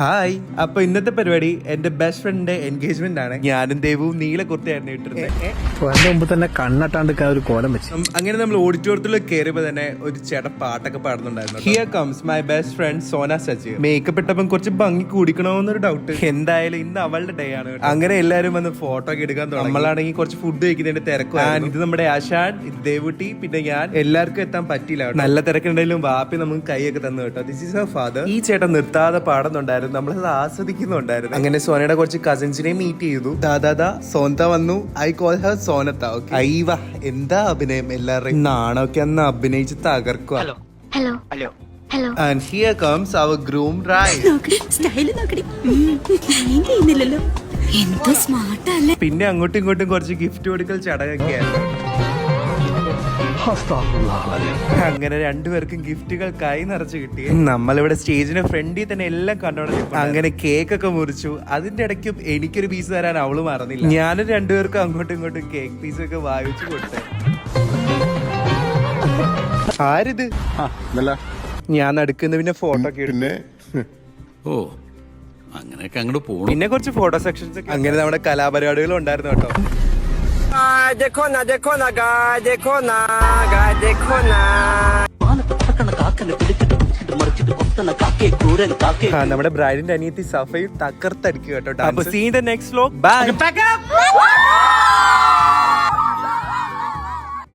Hi, അപ്പൊ ഇന്നത്തെ പരിപാടി എന്റെ ബെസ്റ്റ് ഫ്രണ്ടിന്റെ എൻഗേജ്മെന്റ് ആണ്. ഞാനും ദേവും നീല കുർത്തയായിരുന്നു ഇട്ടിരുന്നത്. മുമ്പ് തന്നെ കണ്ണട്ടാണ്ട് ഒരു കോലം വെച്ച്. അങ്ങനെ നമ്മൾ ഓഡിറ്റോറിയത്തിൽ കയറിയപ്പോ തന്നെ ഒരു ചേട്ടൻ പാട്ടൊക്കെ പാടുന്നുണ്ടായിരുന്നു. Here comes my best friend Sona Saji. Makeup ഇട്ടപ്പം കുറച്ച് ഭംഗി കൂടിക്കണോന്നൊരു ഡൗട്ട്. എന്തായാലും ഇന്ന് അവളുടെ ഡേ ആണ്. അങ്ങനെ എല്ലാരും വന്ന് ഫോട്ടോ ഒക്കെ എടുക്കാൻ തുടങ്ങി. നമ്മളാണെങ്കിൽ കുറച്ച് ഫുഡ് കഴിക്കുന്നതിന്റെ തിരക്കും. ഇത് നമ്മുടെ ആശാൻ, ഇത് ദേവുട്ടി, പിന്നെ ഞാൻ. എല്ലാവർക്കും എത്താൻ പറ്റിയില്ല. നല്ല തിരക്കുണ്ടെങ്കിലും വാപ്പി നമുക്ക് കൈയൊക്കെ തന്നു കേട്ടോ. This is her father. ഈ ചേട്ടൻ നിർത്താതെ പാടുന്നുണ്ടായിരുന്നു, നമ്മളത് ആസ്വദിക്കുന്നുണ്ടായിരുന്നു. അങ്ങനെ സോനയുടെ കുറച്ച് കസിൻസിനെ മീറ്റ് ചെയ്തു. ദാദാ സോനത്ത വന്നു. ഐ കോൾ ഹർ സോനത്ത. അയ്യവ എന്താ അഭിനയം, എല്ലാവരുടെയും നാണൊക്കെ അന്ന് അഭിനയിച്ച് തകർക്കുക. Hello hello hello. And here comes our groom bride. പിന്നെ അങ്ങോട്ടും ഇങ്ങോട്ടും കുറച്ച് ഗിഫ്റ്റ് കൊടുക്കൽ ചടങ്ങൊക്കെയായിരുന്നു. അങ്ങനെ രണ്ടുപേർക്കും ഗിഫ്റ്റുകൾ കൈ നിറച്ച് കിട്ടി. നമ്മളിവിടെ സ്റ്റേജിന്റെ ഫ്രണ്ടിൽ തന്നെ എല്ലാം കണ്ടോളൂ. അങ്ങനെ കേക്ക് ഒക്കെ മുറിച്ചു. അതിന്റെ ഇടയ്ക്കും എനിക്കൊരു പീസ് തരാൻ അവള് മറന്നില്ല. ഞാനും രണ്ടുപേർക്കും അങ്ങോട്ടും ഇങ്ങോട്ടും കേക്ക് പീസ് ഒക്കെ വാങ്ങിച്ചു കൊടുത്തേ. ആരിത്? ഞാൻ നടക്കുന്ന പിന്നെ ഫോട്ടോ ഒക്കെ എടുക്കും. ഓ അങ്ങനെയൊക്കെ അങ്ങോട്ട് പോകും. പിന്നെ കുറച്ച് ഫോട്ടോ സെക്ഷൻസ് ഒക്കെ. അങ്ങനെ നമ്മുടെ കലാപരിപാടികളും ഉണ്ടായിരുന്നു കേട്ടോ. നമ്മുടെ ബ്രൈഡിന്റെ അനിയത്തി സഫയും തകർത്തടിക്കുക കേട്ടോ. അപ്പൊ see in the next vlog. By.